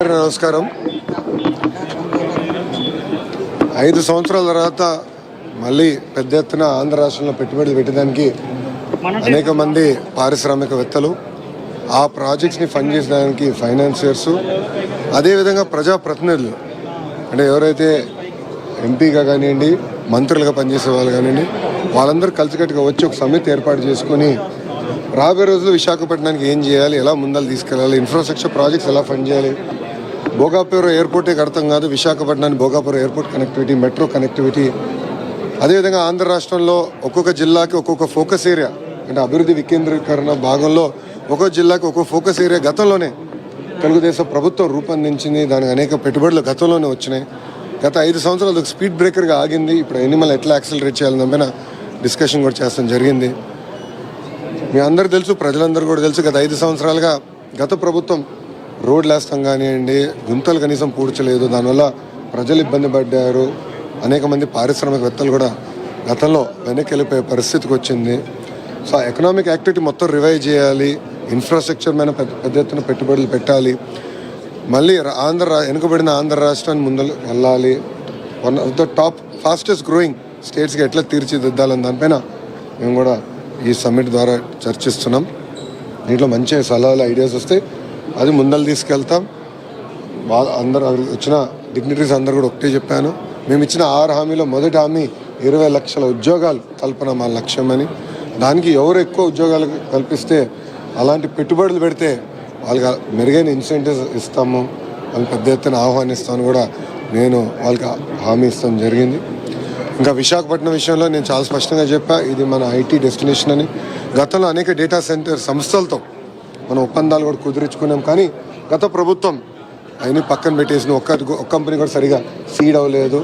అందరికీ నమస్కారం. 5 సంవత్సరాల తర్వాత మళ్ళీ పెద్ద ఎత్తున ఆంధ్ర రాష్ట్రంలో పెట్టుబడులు పెట్టడానికి అనేక మంది పారిశ్రామికవేత్తలు, ఆ ప్రాజెక్ట్స్ని ఫండ్ చేసడానికి ఫైనాన్సియర్స్, అదేవిధంగా ప్రజాప్రతినిధులు అంటే ఎవరైతే ఎంపీగా కానివ్వండి, మంత్రులుగా పనిచేసే వాళ్ళు కానివ్వండి, వాళ్ళందరూ కలిసికట్టుగా వచ్చి ఒక సమితి ఏర్పాటు చేసుకొని రాబోయే రోజుల్లో విశాఖపట్నానికి ఏం చేయాలి, ఎలా ముందలు తీసుకెళ్ళాలి, ఇన్ఫ్రాస్ట్రక్చర్ ప్రాజెక్ట్స్ ఎలా ఫండ్ చేయాలి. భోగాపురం ఎయిర్పోర్టే అర్థం కాదు, విశాఖపట్నానికి Bhogapuram airport connectivity, metro connectivity, అదేవిధంగా ఆంధ్ర రాష్ట్రంలో ఒక్కొక్క జిల్లాకి ఒక్కొక్క ఫోకస్ ఏరియా అంటే అభివృద్ధి వికేంద్రీకరణ భాగంలో ఒక్కొక్క జిల్లాకి ఒక్కొక్క ఫోకస్ ఏరియా గతంలోనే తెలుగుదేశం ప్రభుత్వం రూపొందించింది. దానికి అనేక పెట్టుబడులు గతంలోనే వచ్చినాయి. గత 5 సంవత్సరాలు ఒక స్పీడ్ బ్రేకర్గా ఆగింది. ఇప్పుడు ఎనిమల్ ఎట్లా యాక్సిలరేట్ చేయాలని దానిపైన డిస్కషన్ కూడా చేస్తాం జరిగింది. మీ అందరూ తెలుసు, ప్రజలందరూ కూడా తెలుసు, గత 5 సంవత్సరాలుగా గత ప్రభుత్వం రోడ్లు వేస్తాం కానివ్వండి, గుంతలు కనీసం పూడ్చలేదు. దానివల్ల ప్రజలు ఇబ్బంది పడ్డారు. అనేక మంది పారిశ్రామికవేత్తలు కూడా గతంలో వెనక్కి వెళ్ళిపోయే పరిస్థితికి వచ్చింది. సో ఎకనామిక్ యాక్టివిటీ మొత్తం రివైవ్ చేయాలి, ఇన్ఫ్రాస్ట్రక్చర్ మీద పెద్ద ఎత్తున పెట్టుబడులు పెట్టాలి, మళ్ళీ వెనుకబడిన ఆంధ్ర రాష్ట్రాన్ని ముందు వెళ్ళాలి, one of the top fastest growing స్టేట్స్కి ఎట్లా తీర్చిదిద్దాలని దానిపైన మేము కూడా ఈ సమ్మిట్ ద్వారా చర్చిస్తున్నాం. దీంట్లో మంచి సలహాలు, ఐడియాస్ వస్తే అది ముందలు తీసుకెళ్తాం. అందరూ వచ్చిన డిగ్నిటరీస్ అందరూ కూడా ఒకటే చెప్పాను, మేము ఇచ్చిన 6 హామీలో మొదటి హామీ 20 లక్షల ఉద్యోగాలు కల్పన మా లక్ష్యం అని. దానికి ఎవరు ఎక్కువ ఉద్యోగాలు కల్పిస్తే అలాంటి పెట్టుబడులు పెడితే వాళ్ళకి మెరుగైన ఇన్సెంటివ్స్ ఇస్తాము, వాళ్ళు పెద్ద ఎత్తున ఆహ్వానిస్తామని కూడా నేను వాళ్ళకి హామీ ఇస్తాం జరిగింది. ఇంకా విశాఖపట్నం విషయంలో నేను చాలా స్పష్టంగా చెప్పా, ఇది మన ఐటీ డెస్టినేషన్ అని. గతంలో అనేక డేటా సెంటర్ సంస్థలతో మనం ఒప్పందాలు కూడా కుదుర్చుకున్నాం, కానీ గత ప్రభుత్వం అవన్నీ పక్కన పెట్టేసిన ఒక్క కంపెనీ కూడా సరిగా సీడ్ అవ్వలేదు.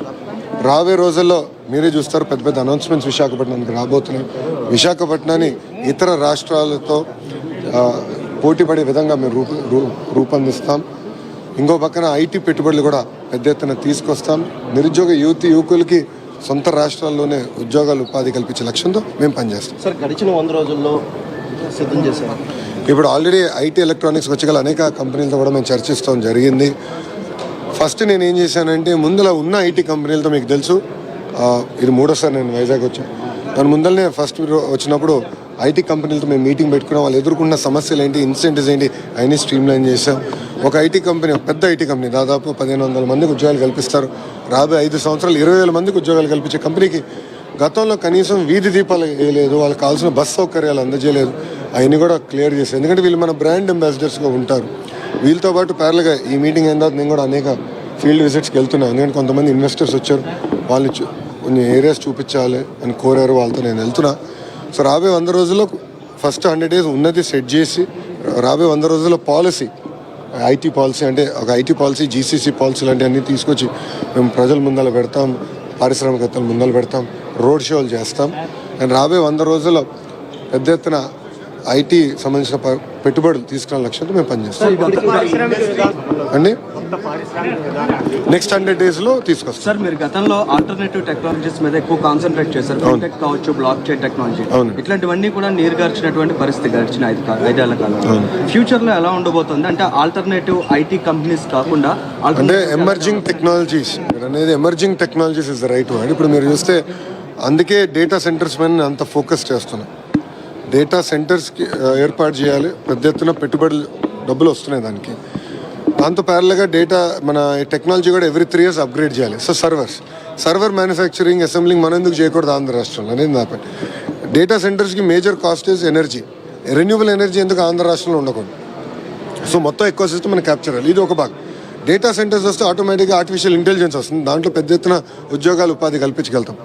రాబోయే రోజుల్లో మీరే చూస్తారు, పెద్ద పెద్ద అనౌన్స్మెంట్స్ విశాఖపట్నానికి రాబోతున్నాయి. విశాఖపట్నాన్ని ఇతర రాష్ట్రాలతో పోటీపడే విధంగా మేము రూపొందిస్తాం. ఇంకో పక్కన ఐటీ పెట్టుబడులు కూడా పెద్ద ఎత్తున తీసుకొస్తాం. నిరుద్యోగ యువకులకి సొంత రాష్ట్రాల్లోనే ఉద్యోగాలు, ఉపాధి కల్పించే లక్ష్యంతో మేము పనిచేస్తాం. సార్, గడిచిన 100 రోజుల్లో సిద్ధం చేశారు. ఇప్పుడు ఆల్రెడీ ఐటీ ఎలక్ట్రానిక్స్ వచ్చగల అనేక కంపెనీలతో కూడా మేము చర్చిస్తాం జరిగింది. ఫస్ట్ నేను ఏం చేశానంటే, ముందులో ఉన్న ఐటీ కంపెనీలతో మీకు తెలుసు, ఇది 3వసారి నేను వైజాగ్ వచ్చాను. దాని ముందరనే ఫస్ట్ వచ్చినప్పుడు ఐటీ కంపెనీలతో మేము మీటింగ్ పెట్టుకున్నాం. వాళ్ళు ఎదుర్కొన్న సమస్యలు ఏంటి, ఇన్సెంటివ్స్ ఏంటి, అవన్నీ స్ట్రీమ్లైన్ చేసాం. ఒక ఐటీ కంపెనీ, పెద్ద ఐటీ కంపెనీ, దాదాపు 1500 మందికి ఉద్యోగాలు కల్పిస్తారు. రాబోయే 5 సంవత్సరాలు 20,000 మందికి ఉద్యోగాలు కల్పించే కంపెనీకి గతంలో కనీసం వీధి దీపాలు వేయలేదు, వాళ్ళకి కావాల్సిన బస్ సౌకర్యాలు అందజేయలేదు. అవన్నీ కూడా క్లియర్ చేశారు. ఎందుకంటే వీళ్ళు మన బ్రాండ్ అంబాసిడర్స్గా ఉంటారు. వీళ్ళతో పాటు ప్యారల్గా ఈ మీటింగ్ అయిన తర్వాత నేను కూడా అనేక ఫీల్డ్ విజిట్స్కి వెళ్తున్నాను. ఎందుకంటే కొంతమంది ఇన్వెస్టర్స్ వచ్చారు, వాళ్ళని కొన్ని ఏరియాస్ చూపించాలి అని కోరారు, వాళ్ళతో నేను వెళ్తున్నా. సో రాబోయే 100 రోజుల్లో ఫస్ట్ 100 days ఉన్నది సెట్ చేసి, రాబోయే 100 రోజుల్లో పాలసీ, ఐటీ పాలసీ అంటే ఒక ఐటీ పాలసీ, జీసీసీ పాలసీ లాంటి అన్నీ తీసుకొచ్చి మేము ప్రజల ముందర పెడతాం, పారిశ్రామికవేత్తల ముందర పెడతాం, రోడ్ షోలు చేస్తాం. అండ్ రాబోయే 100 రోజుల్లో పెద్ద ఎత్తున ఐటీ సంబంధించిన పెట్టుబడులు తీసుకునే లక్ష్యంతో మేము పనిచేస్తాం అండి. నెక్స్ట్ 100 daysలో తీసుకొస్తాం. సార్, మీరు గతంలో ఆల్టర్నేటివ్ టెక్నాలజీస్ మీద ఎక్కువ కాన్సన్ట్రేట్ చేశారు. ఫిన్టెక్ కావచ్చు, బ్లాక్ చైన్ టెక్నాలజీ, ఇట్లాంటివన్నీ కూడా నీరుగార్చినటువంటి పరిస్థితి గడిచిన 5 ఏళ్ల కాలంలో. ఫ్యూచర్ లో ఎలా ఉండబోతుంది అంటే ఆల్టర్నేటివ్ ఐటీ కంపెనీస్ కాకుండా అంటే ఎమర్జింగ్ టెక్నాలజీస్ అనేది, emerging technologies is the right word. ఇప్పుడు మీరు చూస్తే అందుకే డేటా సెంటర్స్ పైన అంత ఫోకస్ చేస్తున్నాం. డేటా సెంటర్స్కి ఏర్పాటు చేయాలి, పెద్ద ఎత్తున పెట్టుబడులు, డబ్బులు వస్తున్నాయి దానికి. దాంతో ప్యారల్గా డేటా మన టెక్నాలజీ కూడా ఎవ్రీ 3 years అప్గ్రేడ్ చేయాలి. సో సర్వర్ మ్యానుఫ్యాక్చరింగ్, అసెంబ్లింగ్ మనం ఎందుకు చేయకూడదు ఆంధ్ర రాష్ట్రంలో అనేది నా పని. డేటా సెంటర్స్కి major cost is energy, renewable energy ఎందుకు ఆంధ్ర రాష్ట్రంలో ఉండకూడదు. సో మొత్తం ఎక్కువ సిస్టమ్ మనం క్యాప్చర్ చేయాలి, ఇది ఒక భాగం. డేటా సెంటర్స్ వస్తే ఆటోమేటిక్గా ఆర్టిఫిషియల్ ఇంటెలిజెన్స్ వస్తుంది, దాంట్లో పెద్ద ఎత్తున ఉద్యోగాలు, ఉపాధి కల్పించగలుగుతాం.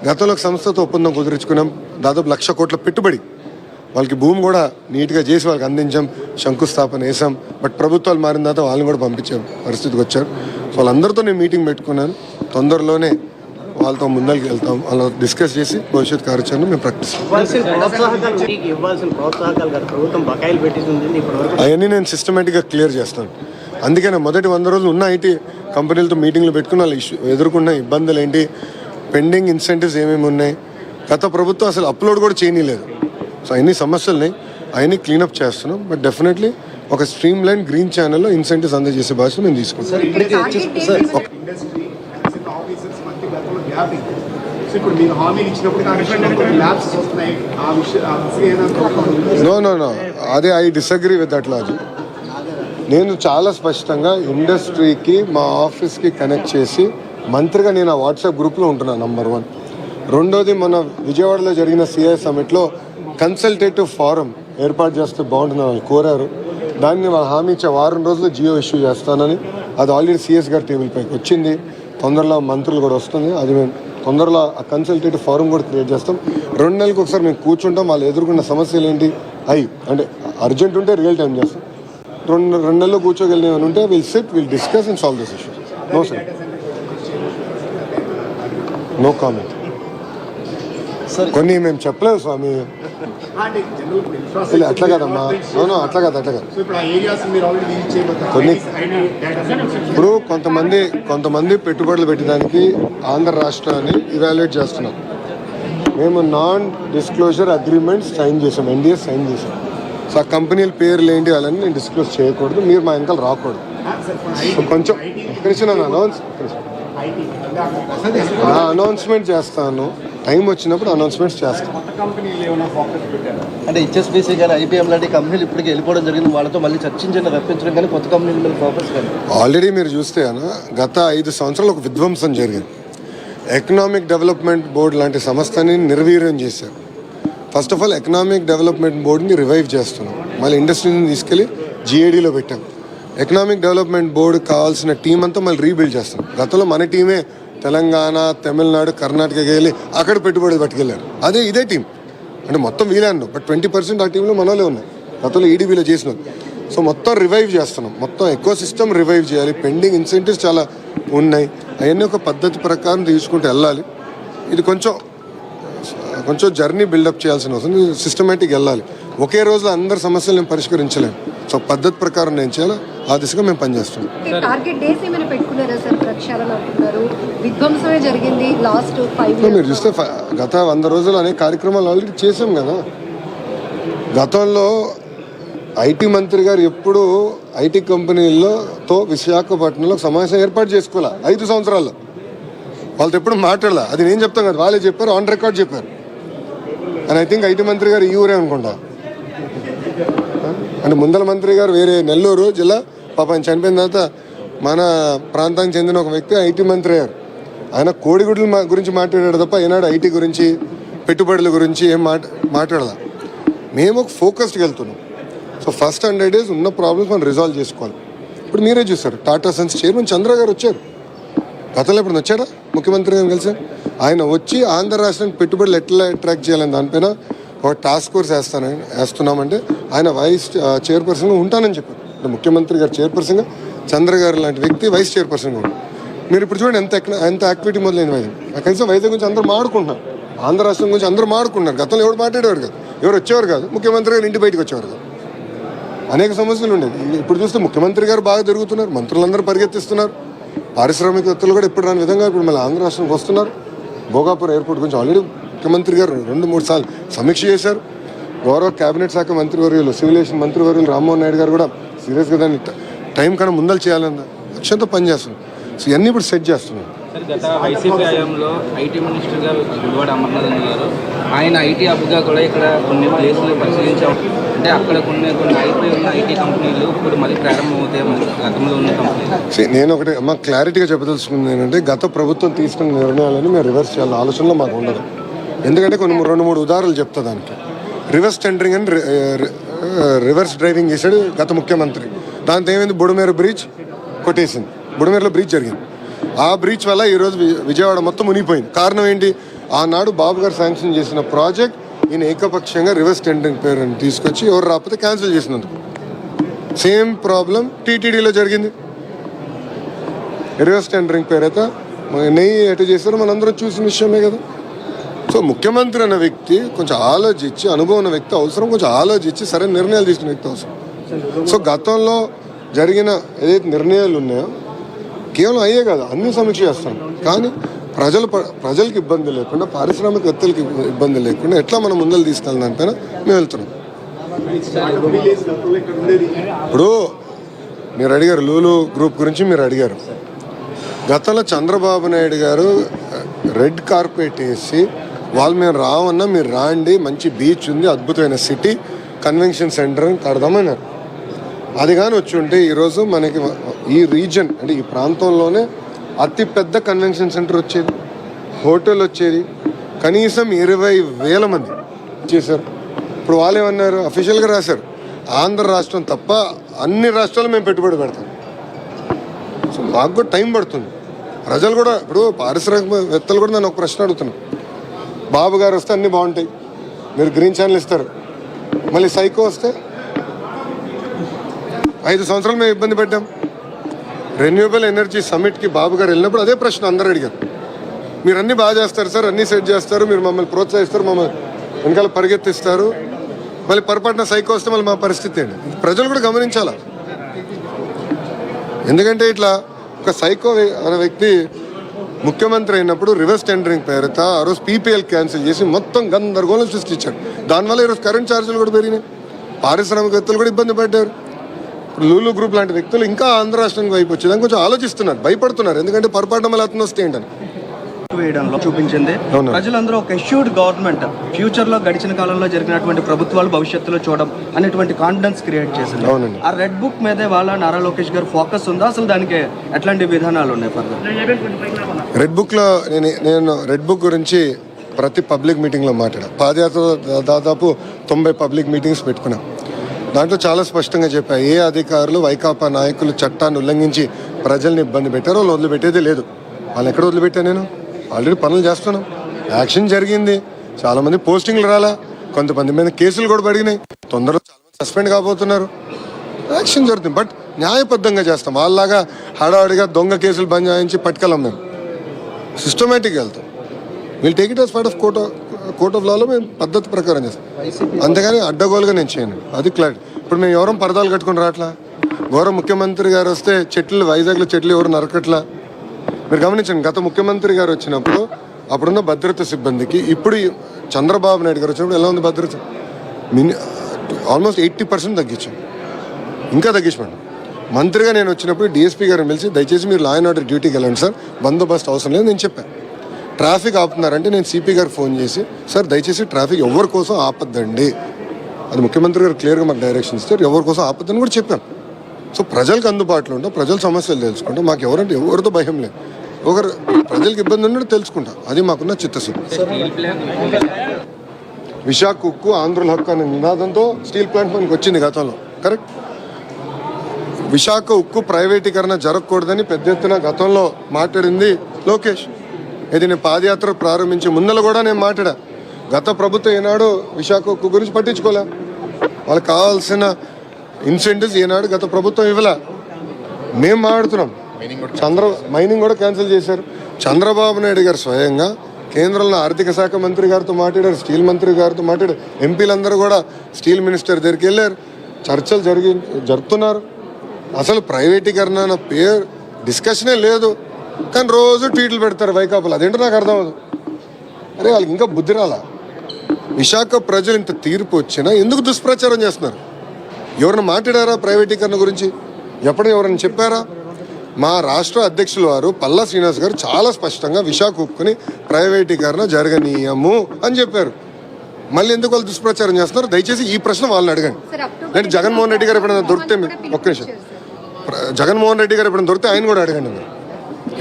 గతంలో సంస్థతో ఒప్పందం కుదుర్చుకున్నాం, దాదాపు 1,00,000 కోట్ల పెట్టుబడి, వాళ్ళకి భూమి కూడా నీట్గా చేసి వాళ్ళకి అందించాం, శంకుస్థాపన వేసాం. బట్ ప్రభుత్వాలు మారిన తర్వాత వాళ్ళని కూడా పంపించే పరిస్థితికి వచ్చారు. సో వాళ్ళందరితో నేను మీటింగ్ పెట్టుకున్నాను, తొందరలోనే వాళ్ళతో ముందరికి వెళ్తాం, వాళ్ళ డిస్కస్ చేసి భవిష్యత్ కార్యాచరణ మేము ప్రకటిస్తాం. అవన్నీ నేను సిస్టమేటిక్గా క్లియర్ చేస్తాను. అందుకే నేను మొదటి 100 రోజులు ఉన్న ఐటీ కంపెనీలతో మీటింగ్లు పెట్టుకుని వాళ్ళు ఎదుర్కొన్న ఇబ్బందులు ఏంటి, పెండింగ్ ఇన్సెంటివ్స్ ఏమేమి ఉన్నాయి, గత ప్రభుత్వం అసలు అప్లోడ్ కూడా చేయలేదు. సో అన్ని సమస్యలని అవన్నీ క్లీనప్ చేస్తున్నాం. బట్ డెఫినెట్లీ ఒక స్ట్రీమ్ లైన్ గ్రీన్ ఛానల్లో ఇన్సెంటివ్స్ అందజేసే బాధ్యత మేము తీసుకుంటాం. నో అదే I disagree with that logic. నేను చాలా స్పష్టంగా ఇండస్ట్రీకి మా ఆఫీస్కి కనెక్ట్ చేసి మంత్రిగా నేను ఆ వాట్సాప్ గ్రూప్లో ఉంటున్నాను నంబర్ 1. రెండోది మన విజయవాడలో జరిగిన సిఐ సమిట్లో కన్సల్టేటివ్ ఫారం ఏర్పాటు చేస్తే బాగుంటుందని వాళ్ళు కోరారు. దాన్ని వాళ్ళు హామీ ఇచ్చే వారం రోజుల్లో జియో ఇష్యూ చేస్తానని, అది ఆల్రెడీ సిఎస్ గారి టేబుల్ పైకి వచ్చింది. తొందరలో మంత్రులు కూడా వస్తుంది, అది మేము తొందరలో ఆ కన్సల్టేటివ్ ఫారం కూడా క్రియేట్ చేస్తాం. 2 నెలలకు ఒకసారి మేము కూర్చుంటాం, వాళ్ళు ఎదుర్కొన్న సమస్యలు ఏంటి అంటే అర్జెంట్ ఉంటే రియల్ టైం చేస్తాం. 2 నెలల్లో కూర్చోగలిగిన ఉంటే will sit, will discuss and solve this issue. No sir, no comment. కొన్ని మేము చెప్పలేదు స్వామి, అట్లా కదమ్మా. అట్లా కాదు కొన్ని ఇప్పుడు కొంతమంది పెట్టుబడులు పెట్టడానికి ఆంధ్ర రాష్ట్రాన్ని ఇవాల్యుయేట్ చేస్తున్నాం. మేము నాన్ డిస్క్లోజర్ అగ్రిమెంట్స్ సైన్ చేసాం, ఎన్డీఎస్ సైన్ చేసాం. సో ఆ కంపెనీల పేర్లు ఏంటి వాళ్ళని నేను డిస్క్లోజ్ చేయకూడదు, మీరు మా వెనకాల రాకూడదు. కొంచెం అనౌన్స్మెంట్ చేస్తాను, టైం వచ్చినప్పుడు అనౌన్స్మెంట్స్ చేస్తాను. అంటే హెచ్ఎస్బీసీ కానీ ఐబీఎం లాంటి కంపెనీలు ఇప్పటికి వెళ్ళిపోవడం జరిగింది, వాళ్ళతో మళ్ళీ చర్చించండి, రప్పించడం కానీ కొత్త కంపెనీల మీద ఫోకస్ కానీ. ఆల్రెడీ మీరు చూస్తే గత 5 సంవత్సరాలు ఒక విధ్వంసం జరిగింది. ఎకనామిక్ డెవలప్మెంట్ బోర్డు లాంటి సంస్థని నిర్వీర్యం చేశారు. First of all economic development బోర్డుని రివైవ్ చేస్తున్నాం, మళ్ళీ ఇండస్ట్రీని తీసుకెళ్ళి జిఏడీలో పెట్టాం. ఎకనామిక్ డెవలప్మెంట్ బోర్డుకి కావాల్సిన టీం అంతా మళ్ళీ రీబిల్డ్ చేస్తాం. గతంలో మన టీమే తెలంగాణ, తమిళనాడు, కర్ణాటకకి వెళ్ళి అక్కడ పెట్టుబడులు పట్టుకెళ్ళారు. ఇదే టీం అంటే మొత్తం వీలే అన్నాం, బట్ 20% ఆ టీంలో మనోళ్ళే ఉన్నాయి, గతంలో ఈడీబీలో చేసినారు. సో మొత్తం రివైవ్ చేస్తున్నాం, మొత్తం ఎకో సిస్టమ్ రివైవ్ చేయాలి. పెండింగ్ ఇన్సెంటివ్స్ చాలా ఉన్నాయి, అవన్నీ ఒక పద్ధతి ప్రకారం తీసుకుంటూ వెళ్ళాలి. ఇది కొంచెం జర్నీ బిల్డప్ చేయాల్సిన అవసరం, సిస్టమేటిక్ వెళ్ళాలి. ఒకే రోజులో అందరి సమస్యలు నేను పరిష్కరించలేను. సో పద్ధతి ప్రకారం నేను చేయాలి, ఆ దిశగా మేము పనిచేస్తున్నాం. మీరు చూస్తే గత 100 రోజులు అనే కార్యక్రమాలు ఆల్రెడీ చేసాం కదా. గతంలో ఐటీ మంత్రి గారు ఎప్పుడు ఐటీ కంపెనీలతో విశాఖపట్నంలో సమావేశం ఏర్పాటు చేసుకోవాలా 5 సంవత్సరాల్లో. వాళ్ళతో ఎప్పుడు మాట్లాడాల, అది నేను చెప్తాను కదా, వాళ్ళే చెప్పారు, ఆన్ రికార్డ్ చెప్పారు. అండ్ ఐ థింక్ ఐటీ మంత్రి గారు ఈ ఊరే అనుకుంటా. అంటే ముందల మంత్రి గారు వేరే నెల్లూరు జిల్లా, పాపం చనిపోయిన తర్వాత మన ప్రాంతానికి చెందిన ఒక వ్యక్తి ఐటీ మంత్రి అయ్యారు. ఆయన కోడిగుడ్ల గురించి మాట్లాడాడు తప్ప ఈనాడు ఐటీ గురించి, పెట్టుబడుల గురించి ఏం మాట్లాడాల. మేము ఒక ఫోకస్డ్కి వెళ్తున్నాం. సో ఫస్ట్ 100 days ఉన్న ప్రాబ్లమ్స్ మనం రిజాల్వ్ చేసుకోవాలి. ఇప్పుడు మీరే చూస్తారు, టాటా సన్స్ చైర్మన్ చంద్ర గారు వచ్చారు. గతంలో ఇప్పుడు వచ్చాడా ముఖ్యమంత్రి గారిని కలిసి? ఆయన వచ్చి ఆంధ్ర రాష్ట్రానికి పెట్టుబడులు ఎట్లా అట్రాక్ట్ చేయాలని దానిపైన ఒక టాస్క్ ఫోర్స్ వేస్తున్నామంటే ఆయన వైస్ చైర్పర్సన్గా ఉంటానని చెప్పారు. అంటే ముఖ్యమంత్రి గారు చైర్పర్సన్గా, చంద్ర గారు లాంటి వ్యక్తి వైస్ చైర్పర్సన్గా ఉంటారు. మీరు ఇప్పుడు చూడండి ఎంత యాక్టివిటీ మొదలైంది వైజాగ్. కనీసం వైజాగ్ గురించి అందరూ మాడుకుంటున్నారు, ఆంధ్ర రాష్ట్రం గురించి అందరూ మాడుకుంటున్నారు. గతంలో ఎవరు మాట్లాడేవారు కాదు, ఎవరు వచ్చేవారు కాదు, ముఖ్యమంత్రి గారు ఇంటి బయటకు వచ్చేవారు కాదు. అనేక సమస్యలు ఉండేది. ఇప్పుడు చూస్తే ముఖ్యమంత్రి గారు బాగా తిరుగుతున్నారు, మంత్రులందరూ పరిగెత్తిస్తున్నారు. పారిశ్రామికవేత్తలు కూడా ఇప్పుడు రాని విధంగా ఇప్పుడు మళ్ళీ ఆంధ్ర రాష్ట్రానికి వస్తున్నారు. భోగాపురం ఎయిర్పోర్ట్ గురించి ఆల్రెడీ ముఖ్యమంత్రి గారు 2-3 సార్లు సమీక్ష చేశారు. గౌరవ కేబినెట్ శాఖ మంత్రివర్యులు, సివిలేషన్ మంత్రివర్యులు రామ్మోహన్ నాయుడు గారు కూడా సీరియస్గా దాన్ని టైం కన్నా ముందలు చేయాలన్న లక్ష్యంతో పనిచేస్తున్నాం. సో ఇవన్నీ ఇప్పుడు సెట్ చేస్తున్నాం. గత వైసీపీ హయాంలో ఐటీ మినిస్టర్గా గుడివాడ అమర్నాథ్ గారు, ఆయన ఐటీ హబ్గా కూడా ఇక్కడ కొన్ని ప్లేసులు పరిశీలించాం. అంటే అక్కడ కొన్ని అయిపోయి ఉన్న ఐటీ కంపెనీలు ఇప్పుడు మళ్ళీ ప్రారంభమవుతాయి, గతంలో ఉన్న కంపెనీలు. నేను ఒకటి క్లారిటీగా చెప్పదలుచుకుంది ఏంటంటే, గత ప్రభుత్వం తీసుకున్న నిర్ణయాలను మేము రివర్స్ చేయాలని ఆలోచనలో మాకు ఉండదు. ఎందుకంటే కొన్ని 2-3 ఉదాహరణలు చెప్తా. దానికి రివర్స్ టెండరింగ్ అని రివర్స్ డ్రైవింగ్ చేశాడు గత ముఖ్యమంత్రి. దాంతో ఏమైంది, బుడమేరు బ్రిడ్జ్ కొట్టేసింది, బుడమేరులో బ్రిడ్జ్ జరిగింది. ఆ బ్రిడ్జ్ వల్ల ఈరోజు విజయవాడ మొత్తం మునిగిపోయింది. కారణం ఏంటి, ఆనాడు బాబు గారు శాంక్షన్ చేసిన ప్రాజెక్ట్ ఈయన ఏకపక్షంగా రివర్స్ టెండరింగ్ పేరుని తీసుకొచ్చి ఎవరు రాకపోతే క్యాన్సిల్ చేసినందుకు. సేమ్ ప్రాబ్లం టీటీడీలో జరిగింది. రివర్స్ టెండరింగ్ పేరైతే నెయ్యి ఎటు చేస్తారో మనందరం చూసిన విషయమే కదా. సో ముఖ్యమంత్రి అన్న వ్యక్తి కొంచెం ఆలోచించి, అనుభవం ఉన్న వ్యక్తి అవసరం, కొంచెం ఆలోచించి సరైన నిర్ణయాలు తీసుకునే వ్యక్తి అవసరం. సో గతంలో జరిగిన ఏదైతే నిర్ణయాలు ఉన్నాయో కేవలం అయ్యే కాదు, అన్ని సమీక్ష చేస్తాం. కానీ ప్రజలకు ఇబ్బంది లేకుండా, పారిశ్రామికవేత్తలకి ఇబ్బంది లేకుండా ఎట్లా మనం ముందలు తీసుకెళ్ళిన దానిపైన మేము వెళ్తున్నాం. ఇప్పుడు మీరు అడిగారు లూలు గ్రూప్ గురించి మీరు అడిగారు. గతంలో చంద్రబాబు నాయుడు గారు రెడ్ కార్పెట్ వేసి వాళ్ళు మేము రావన్నా మీరు రాండి, మంచి బీచ్ ఉంది, అద్భుతమైన సిటీ, కన్వెన్షన్ సెంటర్ కడదామన్నారు. అది కానీ వచ్చి ఉంటే ఈరోజు మనకి ఈ రీజన్ అంటే ఈ ప్రాంతంలోనే అతిపెద్ద కన్వెన్షన్ సెంటర్ వచ్చేది, హోటల్ వచ్చేది, కనీసం 20,000 మంది చేశారు. ఇప్పుడు వాళ్ళు ఏమన్నారు, అఫీషియల్గా రాశారు, ఆంధ్ర రాష్ట్రం తప్ప అన్ని రాష్ట్రాలు మేము పెట్టుబడి పెడతాం. సో మాకు కూడా టైం పడుతుంది. ప్రజలు కూడా ఇప్పుడు పారిశ్రామికవేత్తలు కూడా నన్ను ఒక ప్రశ్న అడుగుతున్నాను. బాబు గారు వస్తే అన్నీ బాగుంటాయి, మీరు గ్రీన్ ఛానల్ ఇస్తారు, మళ్ళీ సైకో వస్తే 5 సంవత్సరాలు మేము ఇబ్బంది పెట్టాం. రెన్యూవబుల్ ఎనర్జీ సమ్మిట్కి బాబు గారు వెళ్ళినప్పుడు అదే ప్రశ్న అందరూ అడిగారు. మీరు అన్నీ బాగా చేస్తారు సార్, అన్నీ సెట్ చేస్తారు, మీరు మమ్మల్ని ప్రోత్సహిస్తారు, మమ్మల్ని వెనకాల పరిగెత్తిస్తారు, మళ్ళీ పొరపాటున సైకో వస్తే మళ్ళీ మా పరిస్థితి ఏంటి? ప్రజలు కూడా గమనించాలా. ఎందుకంటే ఇట్లా ఒక సైకో అనే వ్యక్తి ముఖ్యమంత్రి అయినప్పుడు రివర్స్ టెండరింగ్ పేరుతో ఆ రోజు పీపీఎల్ క్యాన్సిల్ చేసి మొత్తం గందరగోళం సృష్టించాడు. దానివల్ల ఈరోజు కరెంట్ ఛార్జీలు కూడా పెరిగినాయి, పారిశ్రామికవేత్తలు కూడా ఇబ్బంది పడ్డారు. ఇప్పుడు లూలు గ్రూప్ లాంటి వ్యక్తులు ఇంకా ఆంధ్ర రాష్ట్రానికి వైపు వచ్చేదాన్ని కొంచెం ఆలోచిస్తున్నారు, భయపడుతున్నారు. ఎందుకంటే పొరపాటు మళ్ళీ అతను వస్తే ఏంటని వేయడంలో చూపించింది. ప్రజలందరూ ఒక ఎష్యూర్డ్ గవర్నమెంట్ ఫ్యూచర్ లో గడిచిన కాలంలో జరిగినటువంటి ప్రభుత్వాలు భవిష్యత్తులో చూడడం అనేటువంటి కాన్ఫిడెన్స్ క్రియేట్ చేసింది. ఆ రెడ్ బుక్ మీదే వాళ్ళ నారా లోకేష్ గారు ఫోకస్ ఉందా, అసలు దానికి ఎట్లాంటి విధానాలు ఉన్నాయి? రెడ్ బుక్ లో నేను రెడ్ బుక్ గురించి ప్రతి పబ్లిక్ మీటింగ్ లో మాట్లాడా. పాదయాత్ర దాదాపు 90 పబ్లిక్ మీటింగ్స్ పెట్టుకున్నాం. దాంట్లో చాలా స్పష్టంగా చెప్పా, ఏ అధికారులు వైకాపా నాయకులు చట్టాన్ని ఉల్లంఘించి ప్రజల్ని ఇబ్బంది పెట్టారో వాళ్ళు వదిలిపెట్టేదే లేదు. వాళ్ళు ఎక్కడ వదిలిపెట్టా? నేను ఆల్రెడీ పనులు చేస్తున్నాం, యాక్షన్ జరిగింది, చాలామంది పోస్టింగ్లు రాలా, కొంతమంది మీద కేసులు కూడా పడినాయి, తొందరలో చాలామంది సస్పెండ్ కాబోతున్నారు, యాక్షన్ జరుగుతుంది. బట్ న్యాయబద్ధంగా చేస్తాం. వాళ్ళలాగా హడావుడిగా దొంగ కేసులు బంజాయించి పట్టుకెళ్ళాం. మేము సిస్టమేటిక్గా వెళ్తాం. We'll take it as part of court of లాలో మేము పద్ధతి ప్రకారం చేస్తాం, అంతేగాని అడ్డగోలుగా నేను చేయను. అది క్లారిటీ. ఇప్పుడు మేము ఎవరం పరదాలు కట్టుకుని రావట్లా. గౌరవ ముఖ్యమంత్రి గారు వస్తే చెట్లు, వైజాగ్లో చెట్లు ఎవరు నరకట్లా. మీరు గమనించండి, గత ముఖ్యమంత్రి గారు వచ్చినప్పుడు అప్పుడున్న భద్రతా సిబ్బందికి ఇప్పుడు చంద్రబాబు నాయుడు గారు వచ్చినప్పుడు ఎలా ఉంది భద్రత? ఆల్మోస్ట్ 80% తగ్గించాం, ఇంకా తగ్గించమండి. మంత్రిగా నేను వచ్చినప్పుడు డిఎస్పీ గారిని పిలిచి దయచేసి మీరు లా అండ్ ఆర్డర్ డ్యూటీకి వెళ్ళండి సార్, బందోబస్తు అవసరం లేదు నేను చెప్పాను. ట్రాఫిక్ ఆపుతున్నారంటే నేను సిపి గారు ఫోన్ చేసి సార్ దయచేసి ట్రాఫిక్ ఎవరి కోసం ఆపద్దండి, అది ముఖ్యమంత్రి గారు క్లియర్గా మాకు డైరెక్షన్ ఇస్తారు, ఎవరి కోసం ఆపద్దని కూడా చెప్పాను. సో ప్రజలకు అందుబాటులో ఉంటాం, ప్రజల సమస్యలు తెలుసుకుంటాం. మాకు ఎవరితో భయం లేదు, ఒకరు ప్రజలకు ఇబ్బంది ఉన్నట్టు తెలుసుకుంటాం. అది మాకున్న చిత్తశుద్ధి. విశాఖ ఉక్కు ఆంధ్రుల హక్కు అనే నినాదంతో స్టీల్ ప్లాంట్ మనకి వచ్చింది గతంలో, కరెక్ట్. విశాఖ ఉక్కు ప్రైవేటీకరణ జరగకూడదని పెద్ద ఎత్తున గతంలో మాట్లాడింది లోకేష్. ఇది నేను పాదయాత్ర ప్రారంభించే ముందర కూడా నేను మాట్లాడా. గత ప్రభుత్వం ఈనాడు విశాఖ ఉక్కు గురించి పట్టించుకోలే, వాళ్ళకి కావాల్సిన ఇన్సెంటివ్స్ ఈనాడు గత ప్రభుత్వం ఇవ్వలే. మేము మాట్లాడుతున్నాం. మైనింగ్ కూడా క్యాన్సిల్ చేశారు. చంద్రబాబు నాయుడు గారు స్వయంగా కేంద్రంలో ఆర్థిక శాఖ మంత్రి గారితో మాట్లాడారు, స్టీల్ మంత్రి గారితో మాట్లాడారు, ఎంపీలందరూ కూడా స్టీల్ మినిస్టర్ దగ్గరికి వెళ్ళారు, చర్చలు జరుపుతున్నారు. అసలు ప్రైవేటీకరణ అన్న పేరు డిస్కషనే లేదు, కానీ రోజు ట్వీట్లు పెడతారు వైకాపాలు. అదేంటో నాకు అర్థం అవ్వదు. అరే వాళ్ళకి ఇంకా బుద్ధి రాలా. విశాఖ ప్రజలు ఇంత తీర్పు వచ్చినా ఎందుకు దుష్ప్రచారం చేస్తున్నారు? ఎవరైనా మాట్లాడారా ప్రైవేటీకరణ గురించి? ఎప్పుడైనా ఎవరైనా చెప్పారా? మా రాష్ట్ర అధ్యక్షుల వారు పల్లా శ్రీనివాస్ గారు చాలా స్పష్టంగా విశాఖ ఉక్కుని ప్రైవేటీకరణ జరగనీయము అని చెప్పారు. మళ్ళీ ఎందుకు వాళ్ళు దుష్ప్రచారం చేస్తున్నారు? దయచేసి ఈ ప్రశ్న వాళ్ళని అడగండి. నేను జగన్మోహన్ రెడ్డి గారు ఎప్పుడైనా దొరికితే ఒక్క నిమిషం, జగన్మోహన్ రెడ్డి గారు ఎప్పుడైనా దొరికితే ఆయన కూడా అడగండి. మీరు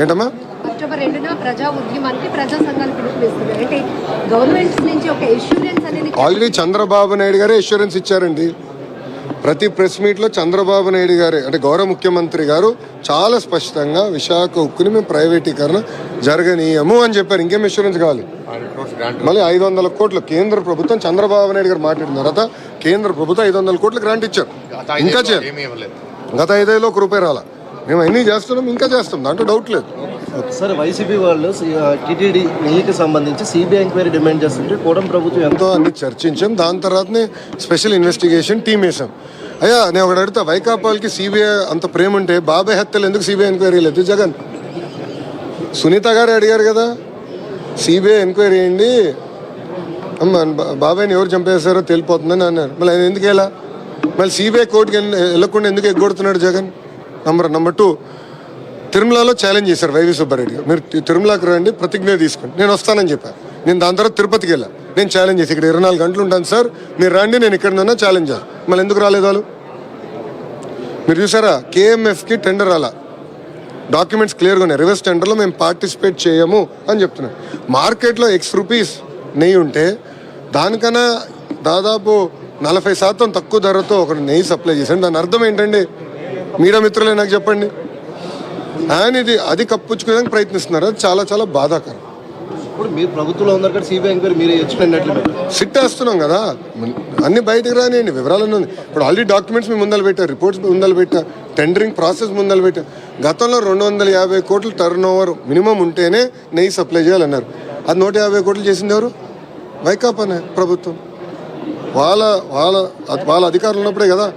ఏంటమ్మా? అక్టోబర్ 2న ప్రజా ఉద్యమానికి ప్రజా సంఘాలు పిలుపునిస్తున్నాయి. అంటే గవర్నమెంట్ నుంచి ఒక ఎష్యూరెన్స్ అనేది ఆల్రెడీ చంద్రబాబు నాయుడు గారే ఎష్యూరెన్స్ ఇచ్చారండి. ప్రతి ప్రెస్ మీట్లో చంద్రబాబు నాయుడు గారే అంటే గౌరవ ముఖ్యమంత్రి గారు చాలా స్పష్టంగా విశాఖ ఉక్కుని మేము ప్రైవేటీకరణ జరగనీయము అని చెప్పారు. ఇంకేం ఎష్యూరెన్స్ కావాలి? మళ్ళీ 500 కోట్లు కేంద్ర ప్రభుత్వం చంద్రబాబు నాయుడు గారు మాట్లాడిన తర్వాత కేంద్ర ప్రభుత్వం 500 కోట్లు గ్రాంట్ ఇచ్చారు. ఇంకా చేయాలి. గత 5 ఏళ్ళలో ₹1 రాలా. మేము అన్నీ చేస్తున్నాం, ఇంకా చేస్తాం, దాంట్లో డౌట్ లేదు. సార్ వైసీపీ వాళ్ళు టీటీడీ నెయ్యికి సంబంధించి సిబిఐ ఎంక్వైరీ డిమాండ్ చేస్తుంటే కూటమి ప్రభుత్వం ఎంతో అన్ని చర్చించాం. దాని తర్వాతనే స్పెషల్ ఇన్వెస్టిగేషన్ టీం వేసాం. అయ్యా నేను ఒకటి అడుగుతా, వైకాపాలకి సిబిఐ అంత ప్రేమ ఉంటే బాబాయ్ హత్యలు ఎందుకు సిబిఐ ఎంక్వైరీ లేదు? జగన్ సునీత గారు అడిగారు కదా, సిబిఐ ఎంక్వైరీ చేయండి, అమ్మ బాబాయ్ని ఎవరు చంపేస్తారో తెలిపోతుందని అన్నారు. మళ్ళీ ఆయన ఎందుకు వెళ్ళా? మళ్ళీ సిబిఐ కోర్టుకి వెళ్ళకుండా ఎందుకు ఎగ్గొడుతున్నాడు జగన్? నెంబర్ 2, తిరుమలలో ఛాలెంజ్ చేశారు వైవి సుబ్బారెడ్డి గారు. మీరు తిరుమలకి రండి, ప్రతిజ్ఞ తీసుకోండి. నేను వస్తానని చెప్పాను. నేను దాని తర్వాత తిరుపతికి వెళ్ళా. నేను ఛాలెంజ్ చేసి ఇక్కడ 24 గంటలు ఉంటాను సార్, మీరు రండి, నేను ఇక్కడ ఉన్నా ఛాలెంజ్ చేస్తాను. మళ్ళీ ఎందుకు రాలేదు వాళ్ళు? మీరు చూసారా, కేఎంఎఫ్కి టెండర్ అలా డాక్యుమెంట్స్ క్లియర్గా ఉన్నాయి. రివర్స్ టెండర్లో మేము పార్టిసిపేట్ చేయము అని చెప్తున్నాం. మార్కెట్లో X నెయ్యి ఉంటే దానికన్నా దాదాపు 40% తక్కువ ధరతో ఒక నెయ్యి సప్లై చేశాను. దాని అర్థం ఏంటండి? మీడియా మిత్రులే నాకు చెప్పండి. ఆయన అది కప్పుచ్చుకోవడానికి ప్రయత్నిస్తున్నారు. అది చాలా చాలా బాధాకరం. ఇప్పుడు మీరు ప్రభుత్వంలో ఉన్నారు కదా, సిబిఐ ఎంక్వైరీ మీరు ఎక్స్ప్లెయిన్ సిట్ వేస్తున్నాం కదా, అన్ని బయటకు రానియండి, వివరాలన్నీ ఉంది. ఇప్పుడు ఆల్రెడీ డాక్యుమెంట్స్ మేము ముందలు పెట్టారు, రిపోర్ట్స్ ముందలు పెట్టా, టెండరింగ్ ప్రాసెస్ ముందలు పెట్టా. గతంలో 250 కోట్ల టర్న్ ఓవర్ మినిమం ఉంటేనే నెయ్యి సప్లై చేయాలన్నారు. అది 150 కోట్లు చేసింది ఎవరు? వైకాపానే ప్రభుత్వం. వాళ్ళ అధికారులు ఉన్నప్పుడే కదా,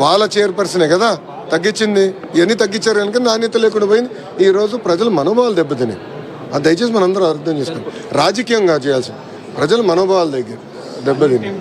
వాళ్ళ చైర్పర్సనే కదా తగ్గించింది. ఇవన్నీ తగ్గించారు కనుక నాణ్యత లేకుండా పోయింది. ఈరోజు ప్రజల మనోభావాలు దెబ్బతిన్నాయి. అది దయచేసి మనందరం అర్థం చేసుకోండి. రాజకీయంగా చేయాల్సి ప్రజల మనోభావాల దగ్గర దెబ్బతిని.